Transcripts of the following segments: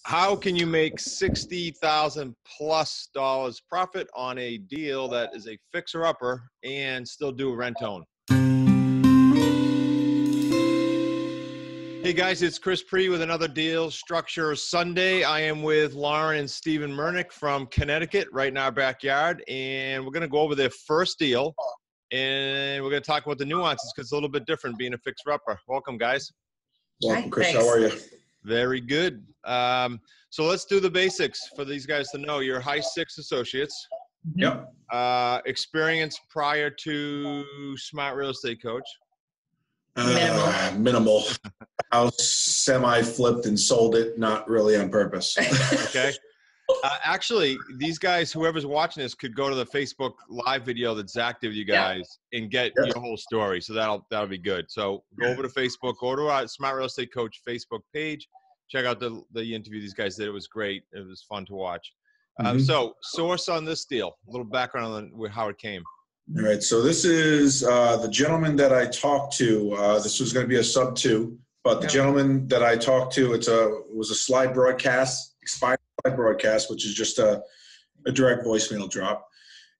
How can you make $60,000 plus profit on a deal that is a fixer-upper and still do a rent-own? Hey guys, it's Chris Pre with another Deal Structure Sunday. I am with Lauren and Steve Mernick from Connecticut, right in our backyard, and we're going to go over their first deal, and we're going to talk about the nuances because it's a little bit different being a fixer-upper. Welcome, guys. Welcome, Chris. Thanks. How are you? Very good. So let's do the basics for these guys to know. You're high six associates. Yep. Experience prior to Smart Real Estate Coach. Minimal. House semi-flipped and sold it, not really on purpose. Okay. Actually, these guys, whoever's watching this, could go to the Facebook live video that Zach did with you guys and get your whole story. So that'll be good. So go over to Facebook, go to our Smart Real Estate Coach Facebook page, check out the interview these guys did. It was great. It was fun to watch. So source on this deal, a little background on how it came. All right. So this is the gentleman that I talked to. This was going to be a sub 2, but the gentleman that I talked to, it was a slide broadcast, expired slide broadcast, which is just a direct voicemail drop.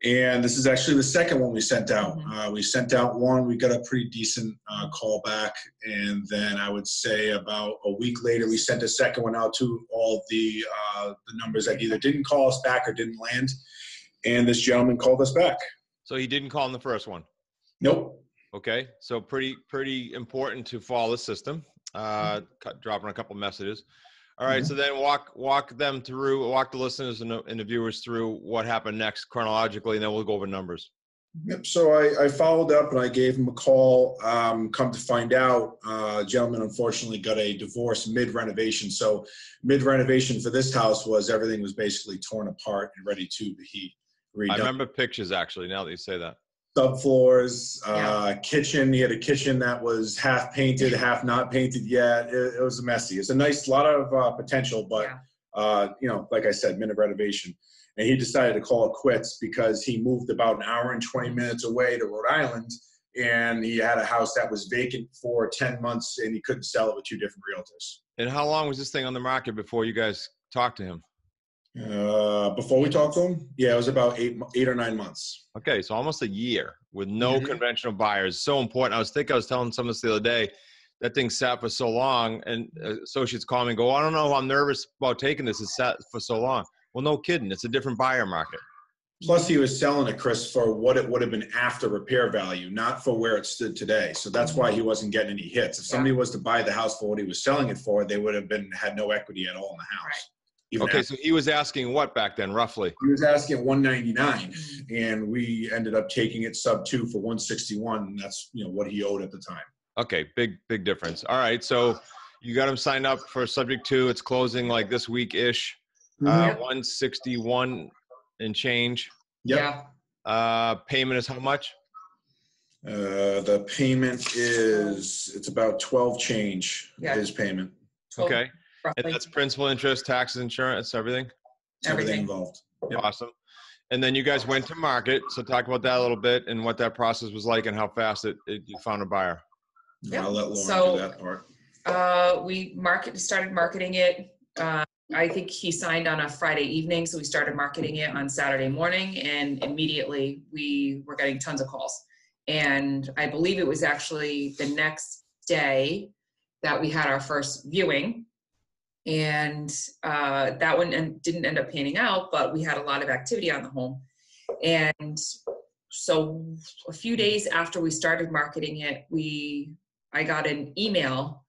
And this is actually the second one we sent out. We sent out one. We got a pretty decent call back. And then I would say about a week later, we sent a second one out to all the numbers that either didn't call us back or didn't land. And this gentleman called us back. So he didn't call in the first one? Nope. Okay. So pretty important to follow the system. Dropping a couple messages. All right. So then walk the listeners and the viewers through what happened next chronologically, and then we'll go over numbers. Yep. So I followed up and I gave him a call. Come to find out, gentleman unfortunately got a divorce mid-renovation. So mid-renovation for this house was everything was basically torn apart and ready to be redone. I remember pictures actually, now that you say that. Subfloors, kitchen. He had a kitchen that was half painted, half not painted yet. It was messy. It's a lot of potential, but like I said, minute renovation. And he decided to call it quits because he moved about an hour and 20 minutes away to Rhode Island, and he had a house that was vacant for 10 months, and he couldn't sell it with 2 different realtors. And how long was this thing on the market before you guys talked to him? Before we talked to him, it was about 8 or 9 months. Okay, so almost a year with no conventional buyers. So important. I was telling someone this the other day, that thing sat for so long, and associates call me and go, I don't know, I'm nervous about taking this. It's sat for so long. Well, no kidding. It's a different buyer market. Plus, he was selling it, Chris, for what it would have been after repair value, not for where it stood today. So that's why he wasn't getting any hits. If somebody was to buy the house for what he was selling it for, they would have had no equity at all in the house. Right. Okay, so he was asking what back then, roughly? He was asking $199, and we ended up taking it sub 2 for $161, and that's what he owed at the time. Okay, big difference. All right, so you got him signed up for subject 2. It's closing like this week-ish. 161 and change. Yep. Payment is how much? The payment it's about 12 change. His payment. 12. Okay. And that's principal, interest, taxes, insurance, everything? Everything involved. Yep. Awesome. And then you guys went to market. So talk about that a little bit and what that process was like and how fast you found a buyer. Yeah. I'll let Lauren do that part. We started marketing it. I think he signed on a Friday evening, so we started marketing it on Saturday morning, and immediately we were getting tons of calls. And I believe it was actually the next day that we had our first viewing. And that one didn't end up panning out, but we had a lot of activity on the home. And so a few days after we started marketing it, I got an email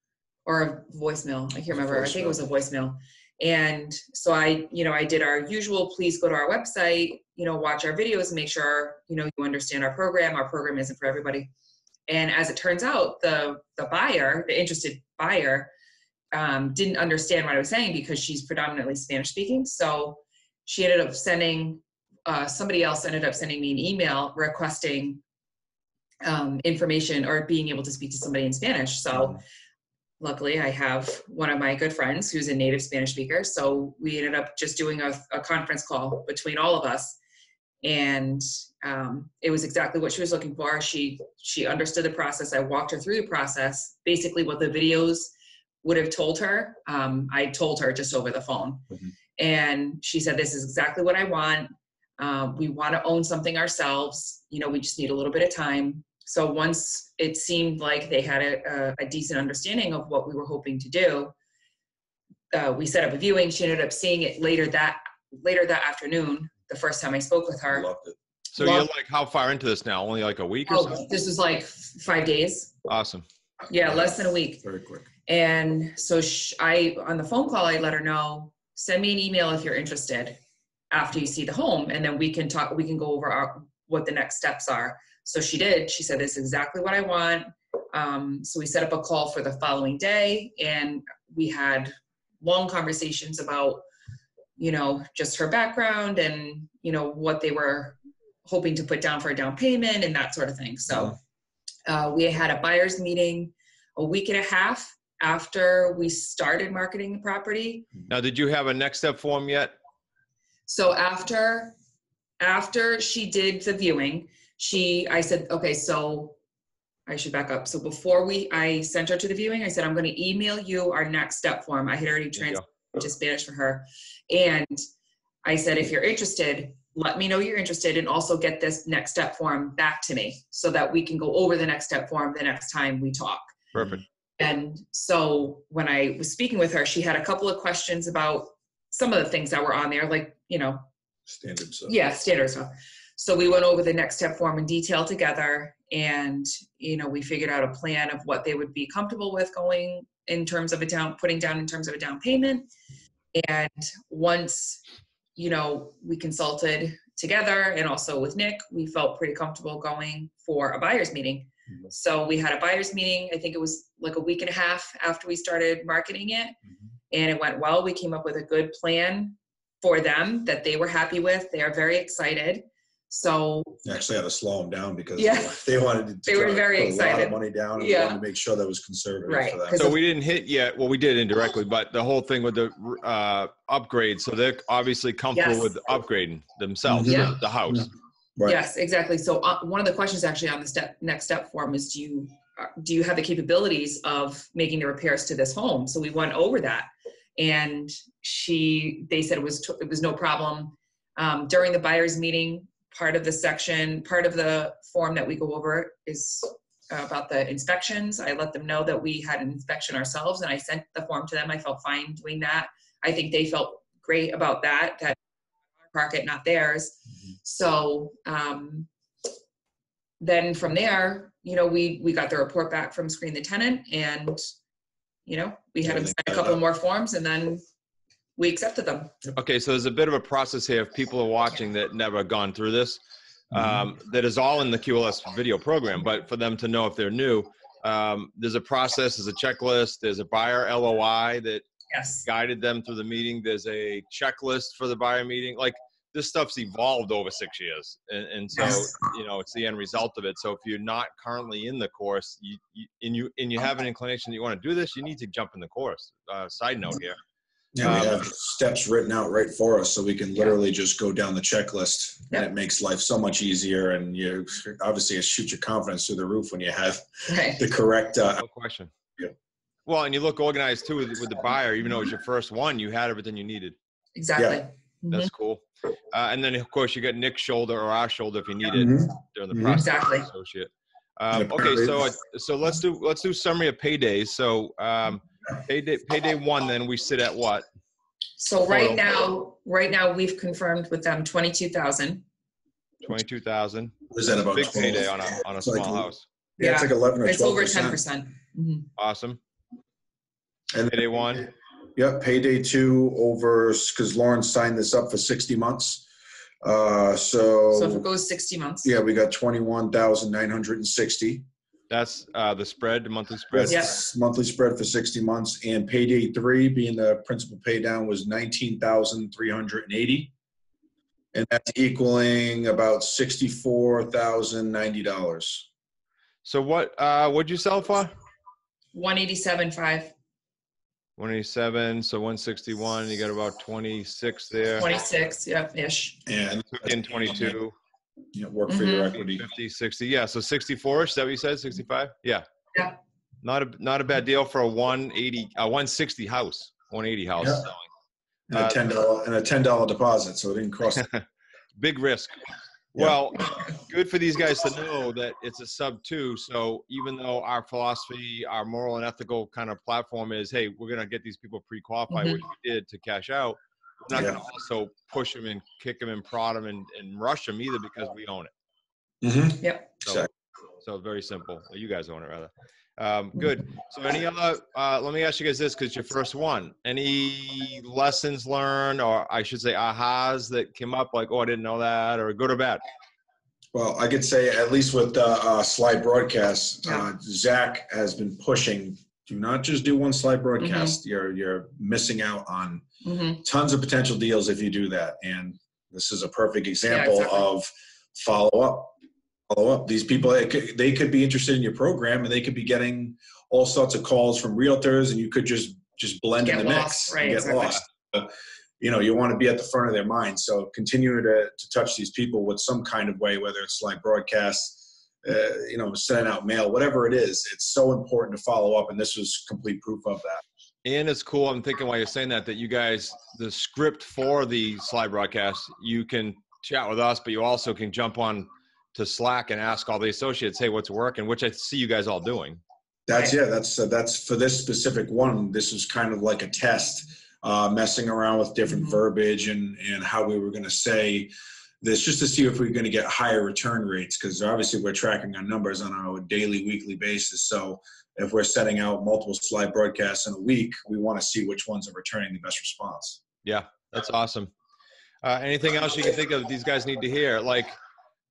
or a voicemail. I can't remember. I think it was a voicemail. And so I did our usual, please go to our website, watch our videos and make sure, you understand our program. Our program isn't for everybody. And as it turns out, the interested buyer, didn't understand what I was saying because she's predominantly Spanish speaking. So she ended up somebody else ended up sending me an email requesting information or being able to speak to somebody in Spanish. So luckily I have one of my good friends who's a native Spanish speaker. So we ended up just doing a conference call between all of us. And it was exactly what she was looking for. She understood the process. I walked her through the process, basically what the videos would have told her. I told her just over the phone. And she said, this is exactly what I want. We want to own something ourselves. You know, we just need a little bit of time. So once it seemed like they had a decent understanding of what we were hoping to do, we set up a viewing. She ended up seeing it later that afternoon, the first time I spoke with her. Loved it. So you're like how far into this now? Only like a week or so? This was like 5 days. Awesome. Yeah, less than a week. Very quick. And so on the phone call, I let her know, send me an email if you're interested after you see the home, and then we can talk, we can go over what the next steps are. So she did. She said, this is exactly what I want. So we set up a call for the following day, and we had long conversations about, you know, just her background and, you know, what they were hoping to put down for a down payment and that sort of thing. So we had a buyer's meeting a week and a half after we started marketing the property. Now, did you have a next step form yet? So after she did the viewing, I said, okay, so I should back up. So before I sent her to the viewing, I said, I'm going to email you our next step form. I had already translated to Spanish for her. And I said, if you're interested, let me know you're interested, and also get this next step form back to me so that we can go over the next step form the next time we talk. Perfect. And so when I was speaking with her, she had a couple of questions about some of the things that were on there, like, you know, Standard stuff. Yeah, standard stuff. So we went over the next step form in detail together, and, you know, we figured out a plan of what they would be comfortable with going in terms of putting down in terms of a down payment. And once, you know, we consulted together and also with Nick, we felt pretty comfortable going for a buyer's meeting. So we had a buyer's meeting, I think it was like a week and a half after we started marketing it, and it went well. We came up with a good plan for them that they were happy with. They are very excited. So I actually had to slow them down because they wanted to were very put excited. a lot of money down, and wanted to make sure that was conservative for them. So we didn't hit yet. Well, we did indirectly, but the whole thing with the upgrade. So they're obviously comfortable with upgrading themselves, the house. Right. Yes, exactly. So one of the questions actually on the next step form is, do you have the capabilities of making the repairs to this home? So we went over that, and they said it was no problem. During the buyer's meeting, part of the form that we go over is about the inspections. I let them know that we had an inspection ourselves, and I sent the form to them. I felt fine doing that. I think they felt great about that our market, not theirs. So then from there, you know, we got the report back from Screen the Tenant, and, you know, we had them sign a couple more forms, and then we accepted them. Okay, so there's a bit of a process here if people are watching that never gone through this. That is all in the QLS video program, but for them to know if they're new, there's a process, there's a checklist, there's a buyer LOI that guided them through the meeting. There's a checklist for the buyer meeting. Like, this stuff's evolved over 6 years. And so, you know, it's the end result of it. So if you're not currently in the course, you have an inclination that you want to do this, you need to jump in the course. Side note here. Yeah, we have steps written out right for us, so we can literally just go down the checklist, and it makes life so much easier. And you obviously shoot your confidence through the roof when you have the correct. No question. Yeah. Well, and you look organized too with the buyer. Even though it was your first one, you had everything you needed. Exactly. Yeah. That's cool. And then of course you got Nick's shoulder or our shoulder if you need it during the process. Exactly. Associate. Okay, so let's do summary of paydays. So payday 1, then we sit at what? So right now we've confirmed with them 22,000. 22,000. Is that about big 12? Payday on a small house? Yeah, it's like 11 or 12%. It's over 10%. Awesome. And payday 1. Yep, payday 2 over, because Lauren signed this up for 60 months. So if it goes 60 months. Yeah, we got 21,960. That's the spread, the monthly spread. Yes, monthly spread for 60 months. And payday 3, being the principal pay down, was 19,380. And that's equaling about $64,090. So what'd you sell for? 187.5. 187, so 161. You got about 26 there. 26, ish. And took in 22. Work for your equity. 50, 60. Yeah, so 64ish. Is that what you said? 65? Yeah. Yeah. Not a bad deal for a 160 house, 180 house Yeah. selling. And a $10 deposit, so it didn't cross. Big risk. Yeah. Well, good for these guys to know that it's a sub 2. So even though our philosophy, our moral and ethical kind of platform is, hey, we're going to get these people pre-qualified, which we did to cash out. We're not going to also push them and kick them and prod them and rush them either, because we own it. Yep. So very simple. You guys own it, rather. Good. So any other, let me ask you guys this, because it's your first one. Any lessons learned, or I should say ahas that came up, like, oh, I didn't know that, or good or bad? Well, I could say, at least with slide broadcasts, Zach has been pushing, do not just do one slide broadcast. You're missing out on tons of potential deals if you do that. And this is a perfect example of follow up. These people, they could be interested in your program, and they could be getting all sorts of calls from realtors, and you could just blend in the mix and get lost. You want to be at the front of their mind. So continue to touch these people with some kind of way, whether it's like broadcasts, sending out mail, whatever it is. It's so important to follow up, and this was complete proof of that. And it's cool. I'm thinking while you're saying that you guys, the script for the slide broadcast, you can chat with us, but you also can jump on to Slack and ask all the associates, hey, what's working, which I see you guys all doing. That's for this specific one. This is kind of like a test, messing around with different verbiage and how we were going to say this, just to see if we're going to get higher return rates. Because obviously we're tracking our numbers on a daily, weekly basis. So if we're sending out multiple slide broadcasts in a week, we want to see which ones are returning the best response. Yeah, that's awesome. Anything else you can think of these guys need to hear? Like,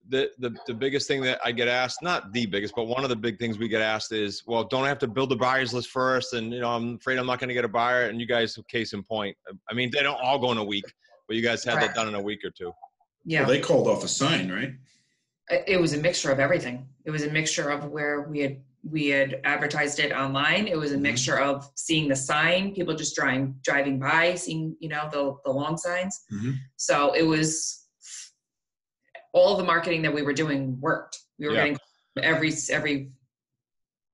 the biggest thing that I get asked, not the biggest, but one of the big things we get asked is, well, don't I have to build a buyer's list first? And, I'm afraid I'm not going to get a buyer. And you guys, case in point, I mean, they don't all go in a week, but you guys had that done in a week or two. Yeah. Well, they called off a sign, right? It was a mixture of everything. It was a mixture of where we had advertised it online. It was a mixture of seeing the sign, people just driving by, seeing, the long signs. So it was, all the marketing that we were doing worked. We were getting every.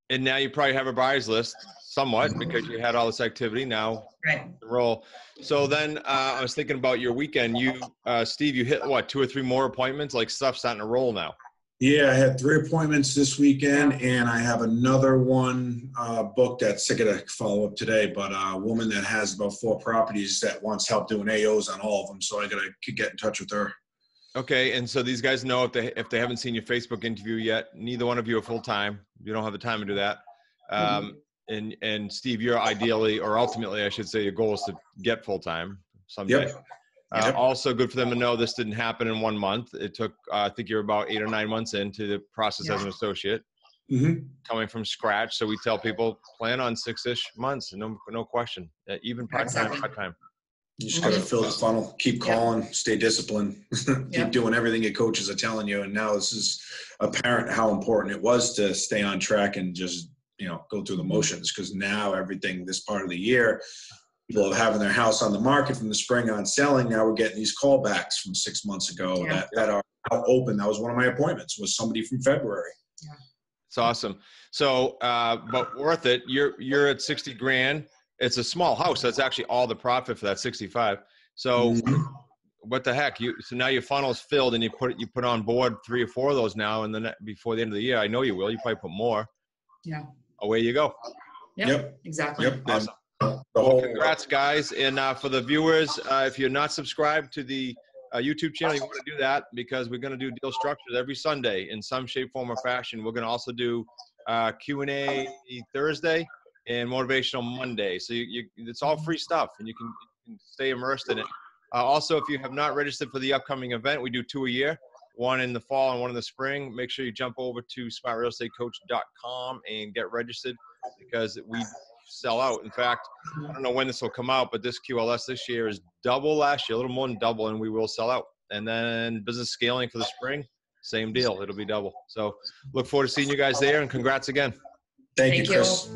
And now you probably have a buyer's list somewhat, because you had all this activity now. Right. Roll. So then I was thinking about your weekend. You, Steve, you hit what, 2 or 3 more appointments? Like, stuff's starting to roll now. Yeah, I had 3 appointments this weekend, and I have another one booked that's I got to follow up today. But a woman that has about 4 properties that wants help doing AOs on all of them, so I got to get in touch with her. Okay, and so these guys know if they haven't seen your Facebook interview yet, neither one of you are full time. You don't have the time to do that. And Steve, you're ideally, or ultimately, I should say, your goal is to get full time someday. Also good for them to know this didn't happen in 1 month. It took, I think you're about 8 or 9 months into the process as an associate, coming from scratch. So we tell people plan on 6-ish months, no question, even part-time. You just got to fill the funnel, keep calling, stay disciplined, keep doing everything your coaches are telling you. And now this is apparent how important it was to stay on track and just, go through the motions. Because now everything this part of the year, people are having their house on the market from the spring on selling. Now we're getting these callbacks from 6 months ago that are now open. That was one of my appointments, was somebody from February. Yeah. It's awesome. So, but worth it. You're at 60 grand. It's a small house. That's actually all the profit for that 65. So what the heck? So now your funnel is filled, and you put on board 3 or 4 of those now, and then before the end of the year, I know you will. You probably put more. Yeah. Away you go. Yep. Exactly. Yep. Awesome. Well, congrats, guys. And for the viewers, if you're not subscribed to the YouTube channel, you want to do that, because we're going to do deal structures every Sunday in some shape, form, or fashion. We're going to also do Q&A Thursday and motivational Monday. So it's all free stuff, and you can stay immersed in it. Also, if you have not registered for the upcoming event, we do 2 a year, one in the fall and one in the spring. Make sure you jump over to smartrealestatecoach.com and get registered, because we sell out. In fact, I don't know when this will come out, but this QLS this year is double last year, a little more than double, and we will sell out. And then business scaling for the spring, same deal. It'll be double. So look forward to seeing you guys there, and congrats again. Thank you, Chris.